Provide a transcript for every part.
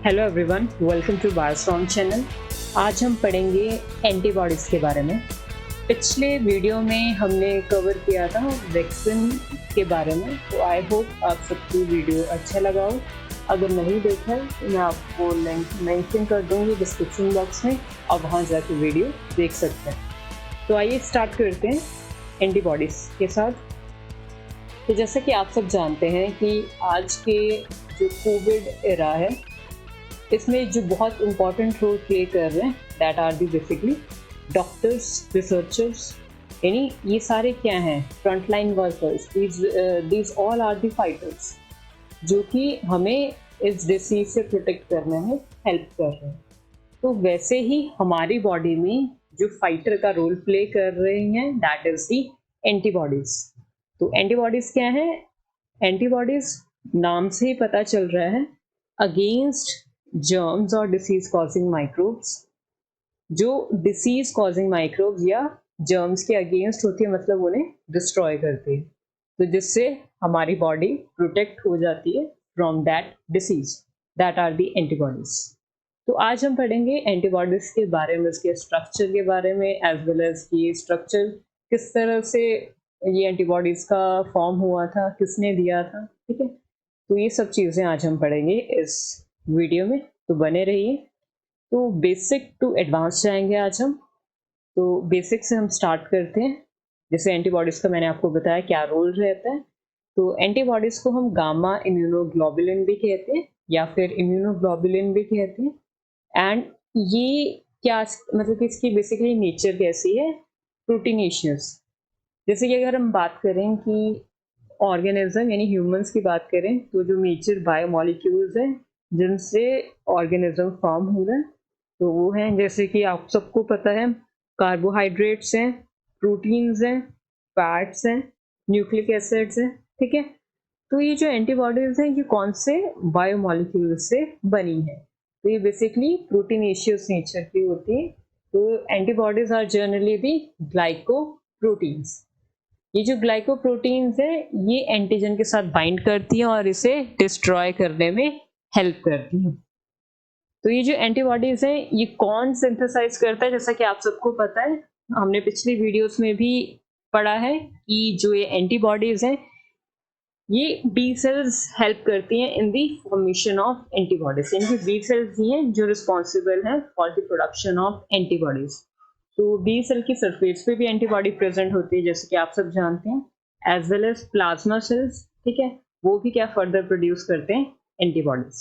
Hello everyone, welcome to Biostrong channel. आज हम पढ़ेंगे एंटीबॉडीज़ के बारे में। पिछले वीडियो में हमने कवर किया था वैक्सीन के बारे में, तो आई होप आप सबको वीडियो अच्छा लगा हो। अगर नहीं देखा है तो मैं आपको लिंक मेंशन कर दूंगी डिस्क्रिप्शन बॉक्स में, और वहाँ जाकर वीडियो देख सकते हैं। तो आइए स्टार्ट करते हैं एंटीबॉडीज़ के साथ। तो जैसे कि आप सब जानते हैं कि आज के जो कोविड एरा है, इसमें जो बहुत इम्पोर्टेंट रोल प्ले कर रहे हैं that are the basically doctors, researchers, यानी ये सारे क्या हैं, frontline workers. These all are the fighters जो कि हमें इस डिसीज से प्रोटेक्ट करने में हेल्प कर रहे हैं। तो वैसे ही हमारी बॉडी में जो फाइटर का रोल प्ले कर रहे हैं दैट इज दी एंटीबॉडीज। तो एंटीबॉडीज क्या है? एंटीबॉडीज नाम से ही पता चल रहा है अगेंस्ट जर्म्स और डिसीज कॉजिंग माइक्रोब्स। जो डिसीज कॉजिंग माइक्रोब्स या जर्म्स के अगेंस्ट होती है, मतलब उन्हें डिस्ट्रॉय करती है, तो जिससे हमारी बॉडी प्रोटेक्ट हो जाती है from that disease. That are the antibodies. तो आज हम पढ़ेंगे एंटीबॉडीज के बारे में, उसके स्ट्रक्चर के बारे में, एज वेल एज ये स्ट्रक्चर किस तरह से ये एंटीबॉडीज का फॉर्म हुआ था, किसने दिया था। ठीक है, तो ये सब चीज़ें आज हम पढ़ेंगे इस वीडियो में, तो बने रहिए। तो बेसिक टू एडवांस जाएंगे आज हम। तो बेसिक से हम स्टार्ट करते हैं। जैसे एंटीबॉडीज का मैंने आपको बताया क्या रोल रहता है। तो एंटीबॉडीज को हम गामा इम्यूनोग्लोबुलिन भी कहते हैं या फिर इम्यूनोग्लोबुलिन भी कहते हैं। एंड ये क्या, मतलब कि इसकी बेसिकली नेचर कैसी है? प्रोटीनेशियस। जैसे कि अगर हम बात करें कि ऑर्गेनिज्म यानी ह्यूमंस की बात करें, तो जो मेजर बायोमोलिक्यूल्स हैं जिनसे ऑर्गेनिज्म फॉर्म हो रहा है, तो वो हैं, जैसे कि आप सबको पता है, कार्बोहाइड्रेट्स हैं, प्रोटीन्स हैं, फैट्स हैं, न्यूक्लिक एसिड्स हैं। ठीक है, तो ये जो एंटीबॉडीज हैं ये कौन से बायोमोलिक्यूल से बनी है? तो ये बेसिकली प्रोटीनेशियस नेचर की होती है। तो antibodies are generally the glycoproteins. ये जो ग्लाइकोप्रोटीन्स है ये एंटीजन के साथ बाइंड करती है और इसे डिस्ट्रॉय करने में हेल्प करती है। तो ये जो एंटीबॉडीज हैं ये कौन सिंथेसाइज करता है? जैसा कि आप सबको पता है, हमने पिछली वीडियोस में भी पढ़ा है कि जो ये एंटीबॉडीज हैं ये बी सेल्स हेल्प करती हैं in the formation of antibodies. इनकी बी सेल्स ही हैं जो रिस्पॉन्सिबल हैं for the production of antibodies. तो बी सेल की सरफेस पे भी एंटीबॉडी प्रेजेंट होती है, जैसे कि आप सब जानते हैं, as well as plasma cells. ठीक है, वो भी क्या फर्दर प्रोड्यूस करते हैं एंटीबॉडीज।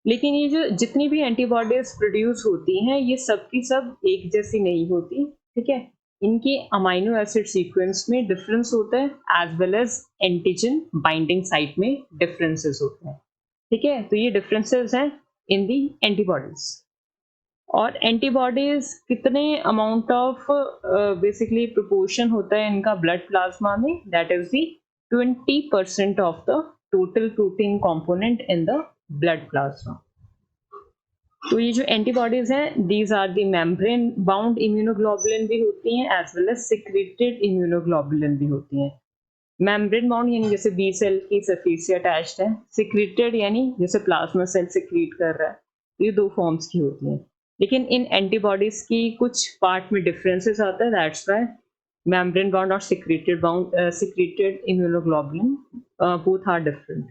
लेकिन ये जो जितनी भी एंटीबॉडीज प्रोड्यूस होती हैं ये सब की सब एक जैसी नहीं होती। ठीक है, इनके अमाइनो एसिड सीक्वेंस में डिफरेंस होता है, as well as antigen binding site में डिफरेंसेस होते हैं। ठीक है, तो ये डिफरेंसेस हैं इन दी एंटीबॉडीज। और एंटीबॉडीज कितने अमाउंट ऑफ बेसिकली प्रोपोर्शन होता है इनका ब्लड प्लाज्मा में, that is the 20% of the total protein component in the blood plasma. तो ये जो एंटीबॉडीज हैं these are the membrane bound immunoglobulin भी होती हैं, as well as secreted immunoglobulin भी होती हैं। मेम्ब्रेन बाउंड यानी जैसे बी सेल की सरफेस से अटैच्ड है, सिक्रेटेड यानी जैसे प्लाज्मा सेल सिक्रीट कर रहा है। ये दो फॉर्म्स की होती हैं, लेकिन इन एंटीबॉडीज की कुछ पार्ट में डिफरेंसेस आता है, दैट्स व्हाई मेम्ब्रेन बाउंड और secreted immunoglobulin both are different.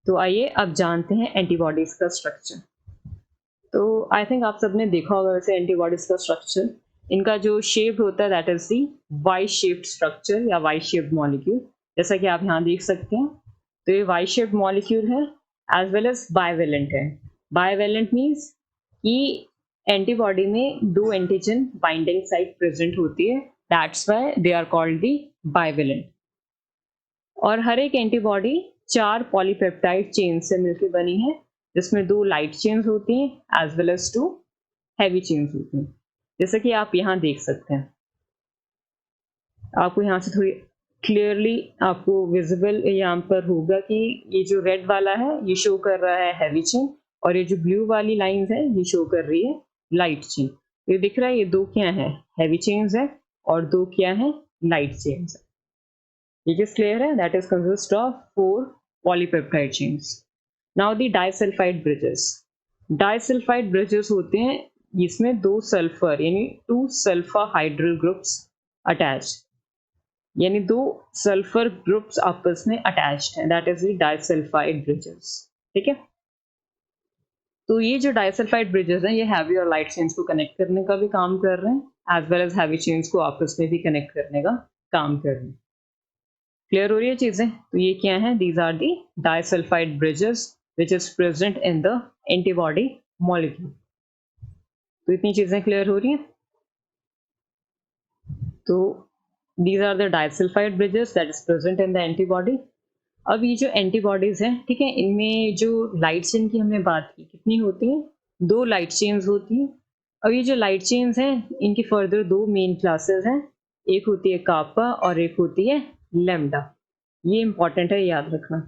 तो आइए अब जानते हैं एंटीबॉडीज का स्ट्रक्चर। तो आई थिंक आप सबने देखा होगा वैसे एंटीबॉडीज का स्ट्रक्चर। इनका जो शेप होता है that is the Y shaped structure या वाई शेप्ड मॉलिक्यूल, जैसा कि आप यहाँ देख सकते हैं। तो ये वाई शेप्ड मॉलिक्यूल है, एज वेल एज बाइवेलेंट है। बाइवेलेंट मीन्स कि एंटीबॉडी में दो एंटीजन बाइंडिंग साइट प्रेजेंट होती है, that's why they are called the bivalent. और हर एक एंटीबॉडी 4 पॉलीपेप्टाइड चेन से मिलकर बनी है, जिसमें 2 लाइट चेन्स होती हैं as well as 2 heavy chains होती हैं, जैसा कि आप यहाँ देख सकते हैं। आपको यहाँ से थोड़ी क्लियरली आपको विजिबल यहाँ पर होगा कि ये जो रेड वाला है ये शो कर रहा है हैवी चेन, और ये जो ब्लू वाली लाइंस है ये शो कर रही है लाइट चेन। ये दिख रहा है, ये दो क्या है, हैवी चेन्स है, और दो क्या है, लाइट चेन्स है। ये just clear है, that is consist of 4 polypeptide chains. Now the disulphide bridges. Disulphide bridges होते हैं जिसमें दो सल्फर यानी two sulphur hydel groups attach, यानी दो सल्फर ग्रुप्स आपस में अटैच्ड हैं, that is the disulphide bridges. ठीक है, तो ये जो डाइसल्फाइड ब्रिजेस हैं ये हैवी और लाइट चेन्स को कनेक्ट करने का भी काम कर रहे हैं, as well as heavy chains को आपस में भी कनेक्ट करने का काम कर रहे हैं। क्लियर हो रही है चीजें? तो ये क्या है? These are the disulphide bridges which is present in the antibody molecule. तो इतनी चीजें क्लियर हो रही हैं। तो these are the disulfide bridges that is present in the antibody। अब ये जो एंटीबॉडीज हैं, ठीक है, इनमें जो लाइट चेन की हमने बात की कितनी होती है? दो लाइट चेन्स होती हैं। अब ये जो लाइट चेन्स हैं इनकी फर्दर दो मेन क्लासेस हैं, एक होती है कापा और एक होती है लैम्डा। ये इंपॉर्टेंट है, याद रखना।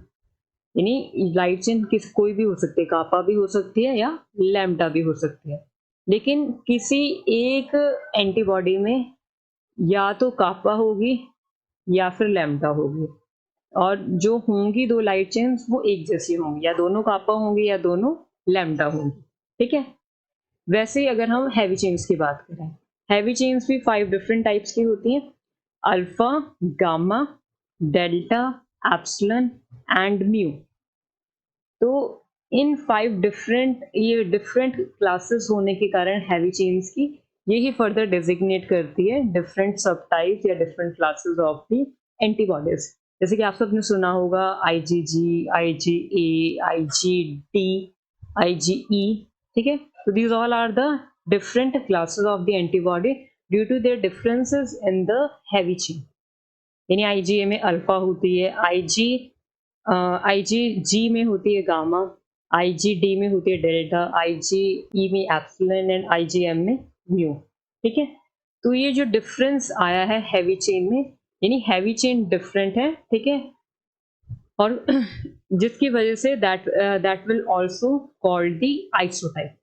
यानी लाइट चेन किस कोई भी हो सकती है, कापा भी हो सकती है या लैम्डा भी हो सकती है, लेकिन किसी एक एंटीबॉडी में या तो कापा होगी या फिर लैम्डा होगी, और जो होंगी दो लाइट चेन्स वो एक जैसी होंगी, या दोनों कापा होंगी या दोनों लैम्डा होंगी। ठीक है, वैसे ही अगर हम हैवी चेन्स की बात करें, हैवी चेन्स भी 5 डिफरेंट टाइप्स की होती हैं, alpha, gamma, delta, epsilon and mu. तो इन 5 ये डिफरेंट क्लासेस होने के कारण हैवी चेन्स की यही फर्दर डेजिग्नेट करती है डिफरेंट सब टाइप्स या different classes of the antibodies. जैसे कि आप सबने सुना होगा IgG, IgA, IgD, IgE। ठीक है, so these all are the different classes of the antibody due to their differences in the heavy chain। यानी IgA में अल्फा होती है, IgG में होती है गामा, IgD में होती है डेल्टा, IgE में एप्सिलॉन एंड IgM में म्यू। ठीक है, तो ये जो डिफरेंस आया है हैवी चेन में, यानी हैवी चेन डिफरेंट है। ठीक है, और जिसकी वजह say that will also called the isotype.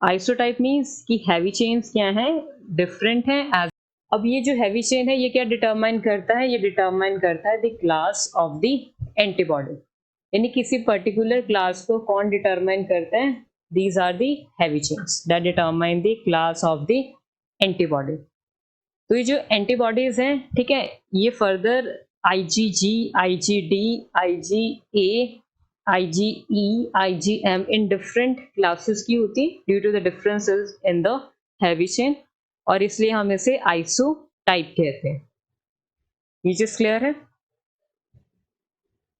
Isotype means कि हैवी चेन्स क्या हैं? डिफरेंट हैं। एज अब ये जो हैवी चेन है ये क्या डिटरमाइन करता है? ये डिटरमाइन करता है the class of the antibody, यानी किसी पर्टिकुलर क्लास को कौन डिटरमाइन करता है? These are the heavy chains that determine the class of the antibody. तो ये जो एंटीबॉडीज हैं, ठीक है, ये further IgG, IgD, IgA, IgE, IgM in different classes की होती due to the differences in the heavy chain, और इसलिए हम इसे आइसोटाइप कहते हैं। ये चीज क्लियर है?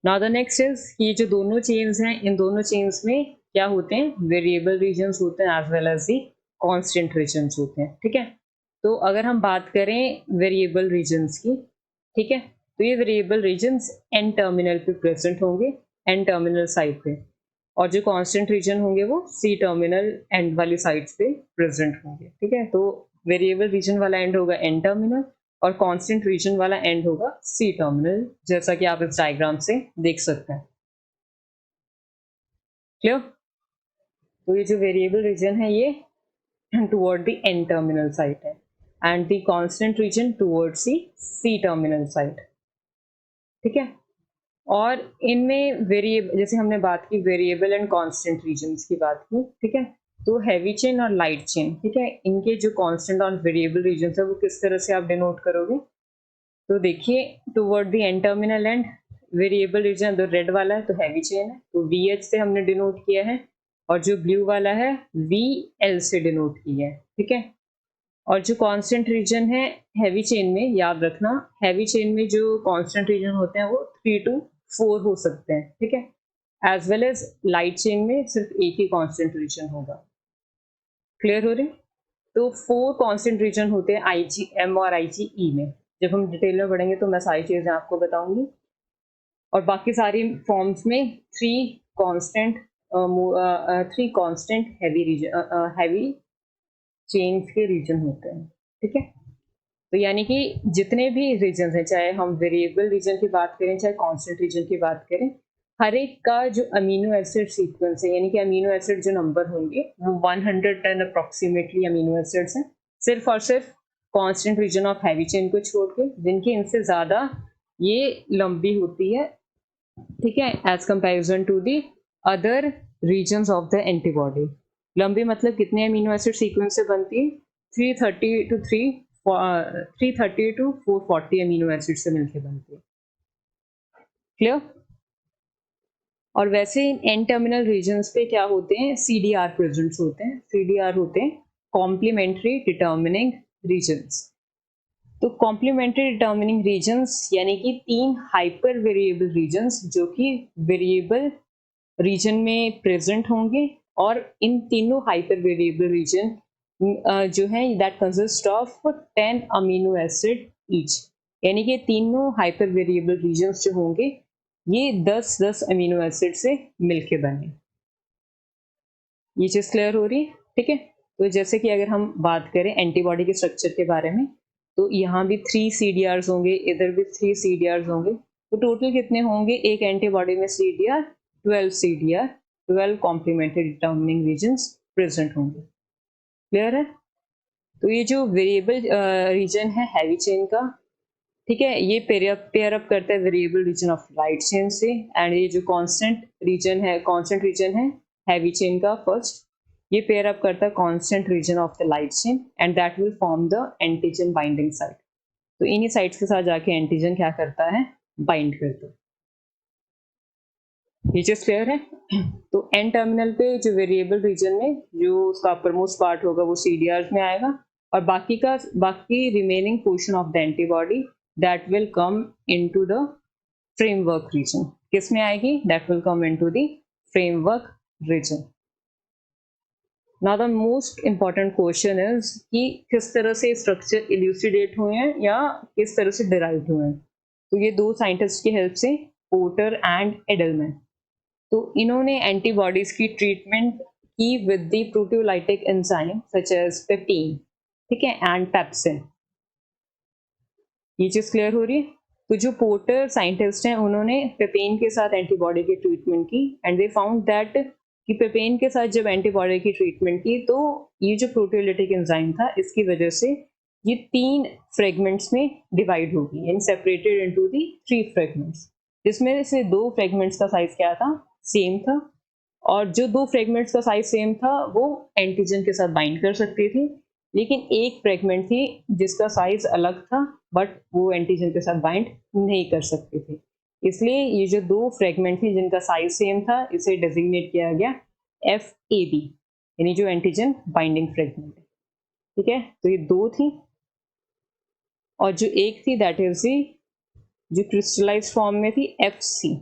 नाउ द नेक्स्ट इज ये जो दोनों चेन्स हैं, इन दोनों चेन्स में क्या होते हैं? वेरिएबल रीजन्स होते हैं as well as the constant regions होते हैं। ठीक है, तो अगर हम बात करें वेरिएबल रीजन्स की, ठीक है, तो ये वेरिएबल रीजन्स एन टर्मिनल पे प्रेजेंट होंगे, एन टर्मिनल साइड पे, और जो कांस्टेंट रीजन होंगे वो सी टर्मिनल एंड वाली साइड्स पे प्रेजेंट होंगे। ठीक है, तो वेरिएबल रीजन वाला एंड होगा एन टर्मिनल और कांस्टेंट रीजन वाला एंड होगा सी टर्मिनल, जैसा कि आप इस डायग्राम से देख सकते हैं। क्लियर? तो ये जो वेरिएबल रीजन है ये toward the N terminal side है and the constant region towards the C terminal side. ठीक है, और इनमें वेरिएबल, जैसे हमने बात की वेरिएबल एंड कांस्टेंट रीजन्स की बात की, ठीक है, तो हैवी चेन और लाइट चेन, ठीक है, इनके जो कांस्टेंट और वेरिएबल रीजन्स है वो किस तरह से आप डिनोट करोगे? तो देखिए, toward the N terminal end variable region जो रेड वाला है तो हैवी चेन है, तो VH से हमने डिनोट किया है, और जो ब्लू वाला है VL से डिनोट किया है। ठीक है, और जो कांस्टेंट रीजन है हैवी चेन में, याद रखना हैवी चेन में जो कांस्टेंट रीजन होते हैं वो 3 to 4 हो सकते हैं। ठीक है, as well as light chain में सिर्फ एक ही कांस्टेंट रीजन होगा। क्लियर हो रही? तो 4 कांस्टेंट रीजन होते हैं IgM और IgE में। जब हम डिटेल में पढ़ेंगे तो मैं सारी चीजें आपको बताऊंगी, और बाकी सारी फॉर्म्स में 3 कांस्टेंट हैवी चेन्स के रीजन होते हैं। ठीक है, तो यानी कि जितने भी रीजन हैं, चाहे हम वेरिएबल रीजन की बात करें चाहे कांस्टेंट रीजन की बात करें, हर एक का जो अमीनो एसिड सीक्वेंस है, यानी कि अमीनो एसिड जो नंबर होंगे वो 110 अप्रोक्सीमेटली अमीनो एसिड्स हैं, सिर्फ और सिर्फ constant region of heavy chain को छोड़ के, जिनकी इनसे ज़्यादा ये लंबी होती है। ठीक है, as comparison to the other regions of the antibody. लंबी मतलब कितने अमीनो एसिड सीक्वेंस से बनती है? 330 टू 440 अमीनो एसिड से मिलकर बनती है। क्लियर? और वैसे एन टर्मिनल रीजन्स पे क्या होते हैं? CDR प्रेजेंट्स होते हैं। CDR होते हैं कॉम्प्लीमेंट्री डिटर्मिनिंग रीजन्स। तो कॉम्प्लीमेंट्री डिटर्मिनिंग रीजन्स यानी कि 3 हाइपर वेरिएबल रीजन्स जो कि वेरिएबल रीजन में प्रेजेंट होंगे, और इन तीनों हाइपर वेरिएबल रीजन जो है that consist of 10 amino acid each, यानी कि तीनों हाइपर वेरिएबल रीजन्स जो होंगे ये 10-10 अमीनो एसिड से मिलके बने। ये चीज क्लियर हो रही है? ठीक है। तो जैसे कि अगर हम बात करें एंटीबॉडी के स्ट्रक्चर के बारे में, तो यहाँ भी 3 CDRs होंगे, इधर भी 3 CDRs होंगे, तो टोटल कितने होंगे एक एंटीबॉडी में? CDR 12 CDR, 12 complementary determining regions present होंगे। क्लियर है? तो ये जो वेरिएबल रीजन है हैवी चेन का, ठीक है, ये पेयर अप करता है variable region of light chain से। एंड ये जो कांस्टेंट रीजन है हैवी चेन का फर्स्ट, ये पेयर अप करता है constant region of the light chain, and that will form the antigen binding site. तो इन्हीं साइट्स के साथ जाके एंटीजन क्या करता है? बाइंड करता है। ये चीज क्लियर है? तो एन टर्मिनल पे जो वेरिएबल रीजन में जो उसका अपर मोस्ट पार्ट होगा वो CDR में आएगा, और बाकी remaining portion of the antibody that will come into the framework region. किस में आएगी? That will come into the framework region. Now the most important question is कि किस तरह से स्ट्रक्चर इल्यूसिडेट हुए हैं या किस तरह से डिराइव हुए हैं। तो ये दो साइंटिस्ट की हेल्प से, पोर्टर एंड एडलमैन, तो इन्होंने एंटीबॉडीज की ट्रीटमेंट की with the proteolytic enzyme such as pepsin, ठीक है, एंड पेप्सिन। ये चीज क्लियर हो रही है? तो जो पोर्टर साइंटिस्ट हैं उन्होंने पेपेन के साथ एंटीबॉडी की ट्रीटमेंट की, एंड दे फाउंड दैट कि पेपेन के साथ जब एंटीबॉडी की ट्रीटमेंट की तो ये जो प्रोटियोलाइटिक एंजाइम था इसकी वजह से ये 3 फ्रेगमेंट्स में डिवाइड हो गई, यानी सेपरेटेड इनटू दी 3 फ्रेगमेंट्स, जिसमें से 2 फ्रेगमेंट्स का साइज क्या था? सेम था। और जो 2 फ्रेगमेंट्स का साइज सेम था वो एंटीजन के साथ बाइंड कर सकती थी, लेकिन एक फ्रेगमेंट थी जिसका साइज अलग था बट वो एंटीजन के साथ बाइंड नहीं कर सकती थी। इसलिए ये जो 2 फ्रेगमेंट थी जिनका साइज सेम था इसे डेजिग्नेट किया गया FAB, यानी जो एंटीजन बाइंडिंग फ्रेगमेंट है। ठीक है, तो ये 2 थी, और जो एक थी दैट इज दी जो क्रिस्टलाइज फॉर्म में थी FC,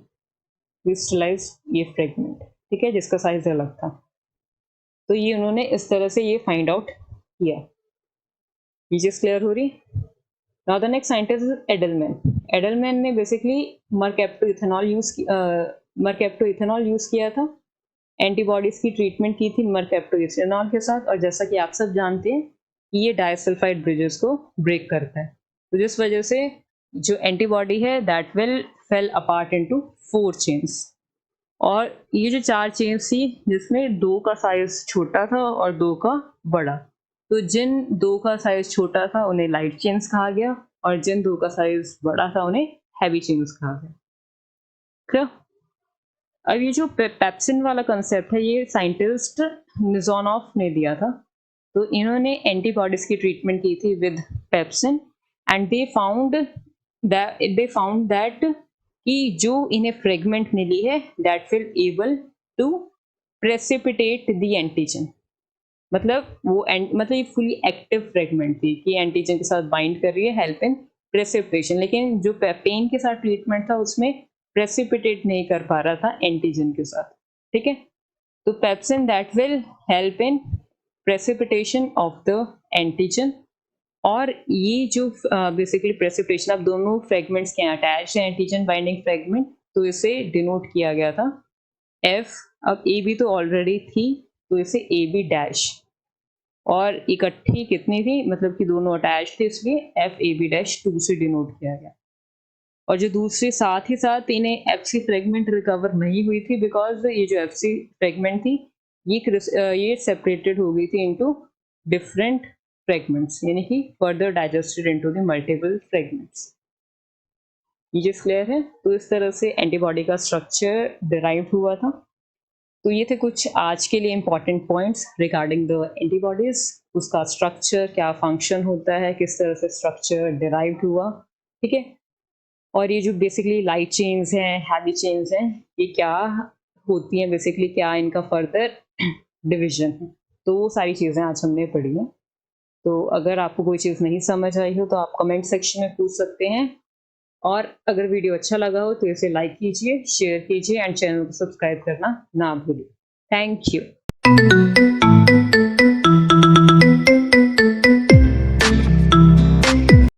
क्रिस्टलाइज ये फ्रेगमेंट, ठीक है, जिसका साइज अलग था। तो ये उन्होंने इस तरह से ये फाइंड आउट किया। ये चीज क्लियर हो रही? Now the next scientist is Edelman. Edelman ने बेसिकली मरकेप्टो इथेनॉल यूज किया था, एंटीबॉडीज की ट्रीटमेंट की थी मरकेप्टो इथेनॉल के साथ, और जैसा कि आप सब जानते हैं कि ये डाइसल्फाइड ब्रिजेस को ब्रेक करता है, तो जिस वजह से जो एंटीबॉडी है that will fail apart into 4 chains. और ये जो 4 चेन्स थी जिसमें 2 का साइज छोटा था और 2 का बड़ा, तो जिन 2 का साइज छोटा था उन्हें लाइट चेन्स कहा गया, और जिन 2 का साइज बड़ा था उन्हें हैवी चेन्स कहा गया। क्लियर? अब ये जो पेप्सिन वाला कंसेप्ट है ये साइंटिस्ट निजोनॉफ ने दिया था। तो इन्होंने एंटीबॉडीज की ट्रीटमेंट की थी with pepsin, and they found that कि जो इन्हें फ्रेगमेंट मिली है that will able to precipitate the antigen, मतलब ये फुली एक्टिव फ्रेगमेंट थी कि एंटीजन के साथ बाइंड कर रही है, हेल्प इन प्रेसिपिटेशन। लेकिन जो पेन के साथ ट्रीटमेंट था उसमें प्रेसिपिटेट नहीं कर पा रहा था एंटीजन के साथ। ठीक है, तो pepsin that will help in precipitation of the antigen. और ये जो बेसिकली प्रेसिपिटेशन, अब दोनों फ्रेगमेंट्स के अटैच है एंटीजन बाइंडिंग फ्रेगमेंट, तो इसे डिनोट किया गया था F। अब ए बी तो ऑलरेडी थी तो इसे AB डैश, और इकट्ठी कितनी थी, मतलब कि दोनों अटैच थे, इसलिए FAB-2 से डिनोट किया गया। और जो दूसरी साथ ही साथ इन्हें FC फ्रेगमेंट रिकवर नहीं हुई थी, बिकॉज ये जो FC फ्रेगमेंट थी ये सेपरेटेड हो गई थी इनटू डिफरेंट फ्रेगमेंट्स, यानी कि further digested into the multiple fragments. ये चीज क्लियर है? तो इस तरह से एंटीबॉडी का स्ट्रक्चर डिराइव हुआ था। तो ये थे कुछ आज के लिए important points regarding the antibodies, उसका स्ट्रक्चर, क्या फंक्शन होता है, किस तरह से स्ट्रक्चर डिराइव्ड हुआ, ठीक है। और ये जो बेसिकली लाइट चेन्स हैं, हैवी चेन्स हैं, ये क्या होती हैं, बेसिकली क्या इनका फर्दर डिवीजन है। तो वो सारी चीज़ें आज हमने पढ़ी हैं। तो अगर आपको कोई चीज़ नहीं समझ आई हो तो आप कमेंट सेक्शन में पूछ सकते हैं, और अगर वीडियो अच्छा लगा हो तो इसे लाइक कीजिए, शेयर कीजिए एंड चैनल को सब्सक्राइब करना ना भूलिए। Thank you.